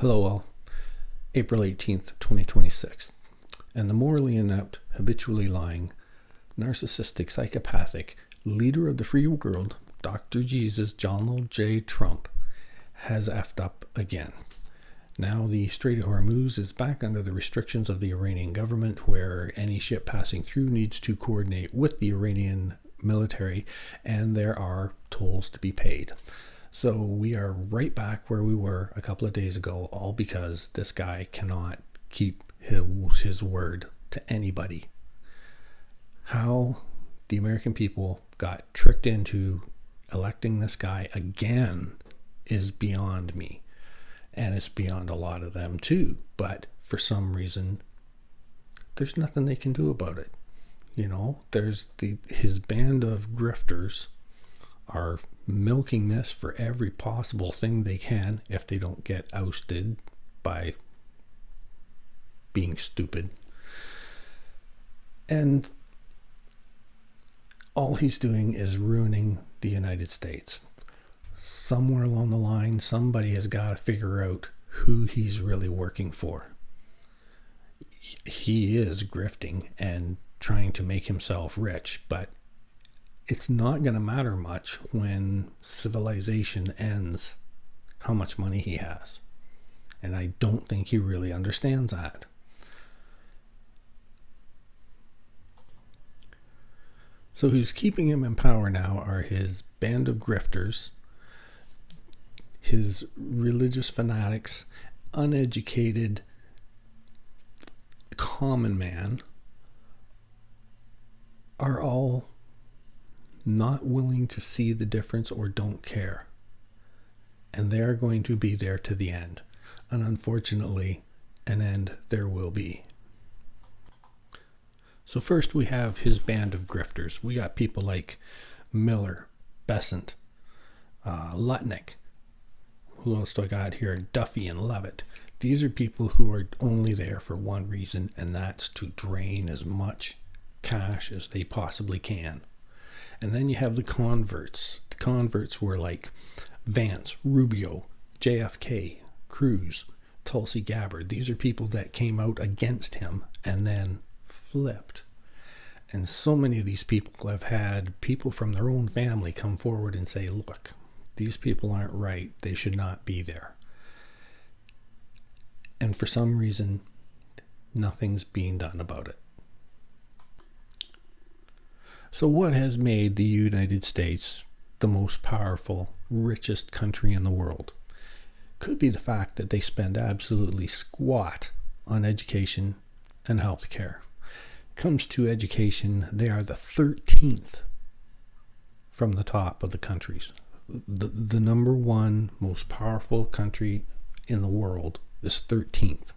Hello all. April 18th, 2026. And the morally inept, habitually lying, narcissistic, psychopathic leader of the free world, Dr. Jesus Donald J. Trump, has effed up again. Now the Strait of Hormuz is back under the restrictions of the Iranian government, where any ship passing through needs to coordinate with the Iranian military, and there are tolls to be paid. So we are right back where we were a couple of days ago, all because this guy cannot keep his word to anybody. How the American people got tricked into electing this guy again is beyond me. And it's beyond a lot of them too. But for some reason, there's nothing they can do about it. You know, there's his band of grifters are milking this for every possible thing they can if they don't get ousted by being stupid. And all he's doing is ruining the United States. Somewhere along the line, somebody has got to figure out who he's really working for. He is grifting and trying to make himself rich, but it's not going to matter much when civilization ends how much money he has. And I don't think he really understands that. So who's keeping him in power now are his band of grifters, his religious fanatics, uneducated common man, are all not willing to see the difference or don't care. And they're going to be there to the end. And unfortunately, an end there will be. So first we have his band of grifters. We got people like Miller, Besant, Lutnick. Who else do I got here? Duffy and Levitt. These are people who are only there for one reason, and that's to drain as much cash as they possibly can. And then you have the converts. The converts were like Vance, Rubio, JFK, Cruz, Tulsi Gabbard. These are people that came out against him and then flipped. And so many of these people have had people from their own family come forward and say, look, these people aren't right. They should not be there. And for some reason, nothing's being done about it. So what has made the United States the most powerful, richest country in the world? Could be the fact that they spend absolutely squat on education and healthcare. Comes to education, they are the 13th from the top of the countries. The number one most powerful country in the world is 13th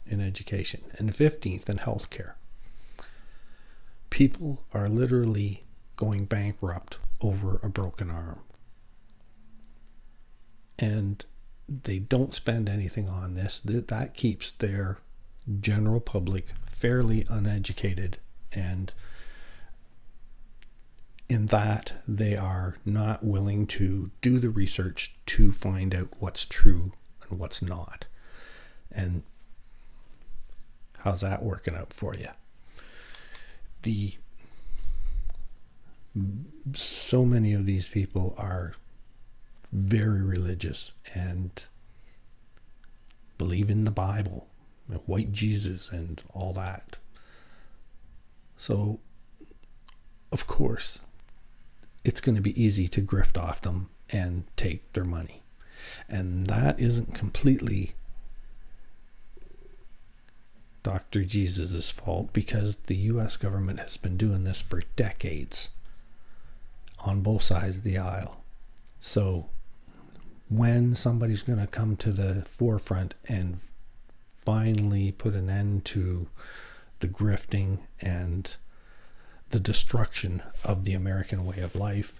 in education and 15th in healthcare. People are literally going bankrupt over a broken arm. And they don't spend anything on this. That keeps their general public fairly uneducated, and in that they are not willing to do the research to find out what's true and what's not. And how's that working out for you? So many of these people are very religious and believe in the Bible, white Jesus and all that. So, of course, it's going to be easy to grift off them and take their money. And that isn't completely Dr. Jesus' fault, because the U.S. government has been doing this for decades on both sides of the aisle. So when somebody's going to come to the forefront and finally put an end to the grifting and the destruction of the American way of life,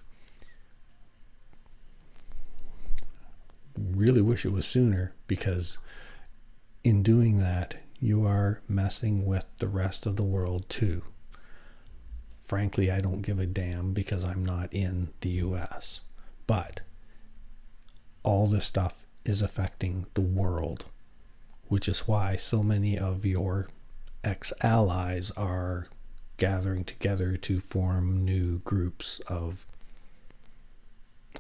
really wish it was sooner, because in doing that, you are messing with the rest of the world too. Frankly, I don't give a damn because I'm not in the US. But all this stuff is affecting the world, which is why so many of your ex-allies are gathering together to form new groups of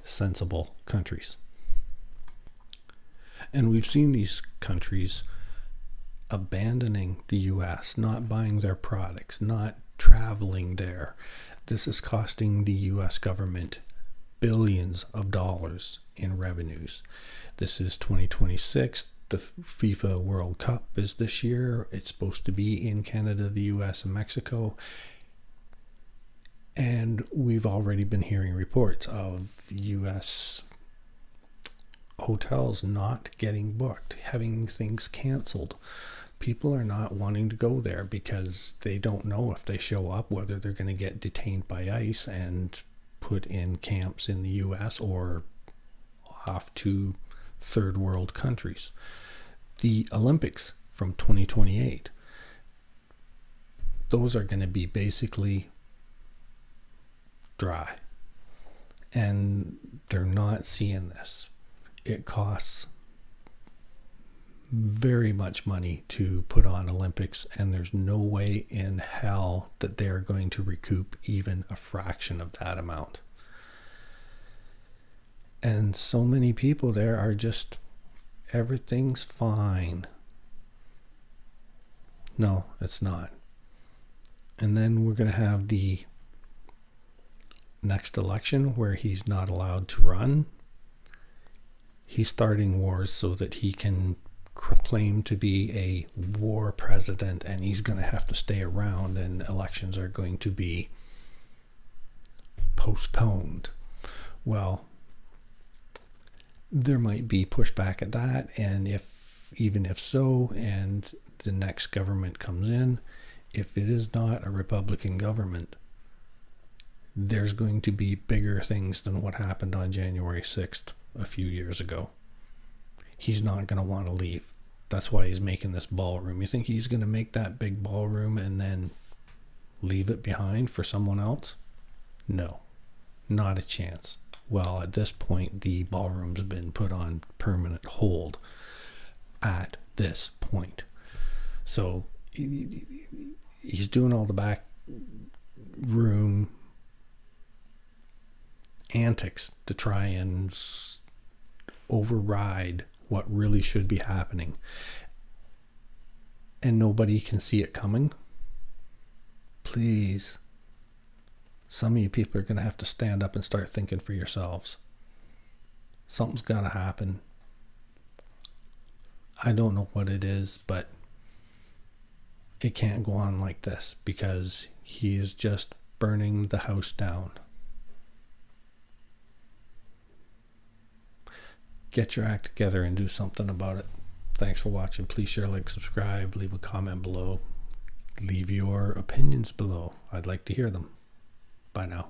sensible countries. And we've seen these countries abandoning the US, not buying their products, not traveling there. This is costing the US government billions of dollars in revenues. This is 2026. The FIFA World Cup is this year. It's supposed to be in Canada, the US, and Mexico. And we've already been hearing reports of US hotels not getting booked, having things canceled. People are not wanting to go there because they don't know if they show up whether they're going to get detained by ICE and put in camps in the US or off to third world countries. The Olympics from 2028, those are going to be basically dry. And they're not seeing this. It costs very much money to put on Olympics, and there's no way in hell that they're going to recoup even a fraction of that amount. And so many people there are just, everything's fine. No, it's not. And then we're going to have the next election where he's not allowed to run. He's starting wars so that he can claim to be a war president, and he's going to have to stay around, and elections are going to be postponed. Well, there might be pushback at that, and even if so, and the next government comes in, if it is not a Republican government, there's going to be bigger things than what happened on January 6th a few years ago. He's not going to want to leave. That's why he's making this ballroom. You think he's going to make that big ballroom and then leave it behind for someone else? No, not a chance. Well, at this point, the ballroom's been put on permanent hold at this point. So he's doing all the back room antics to try and override what really should be happening. And nobody can see it coming. Please. Some of you people are going to have to stand up and start thinking for yourselves. Something's got to happen. I don't know what it is, but it can't go on like this because he is just burning the house down. Get your act together and do something about it. Thanks for watching. Please share, like, subscribe, leave a comment below. Leave your opinions below. I'd like to hear them. Bye now.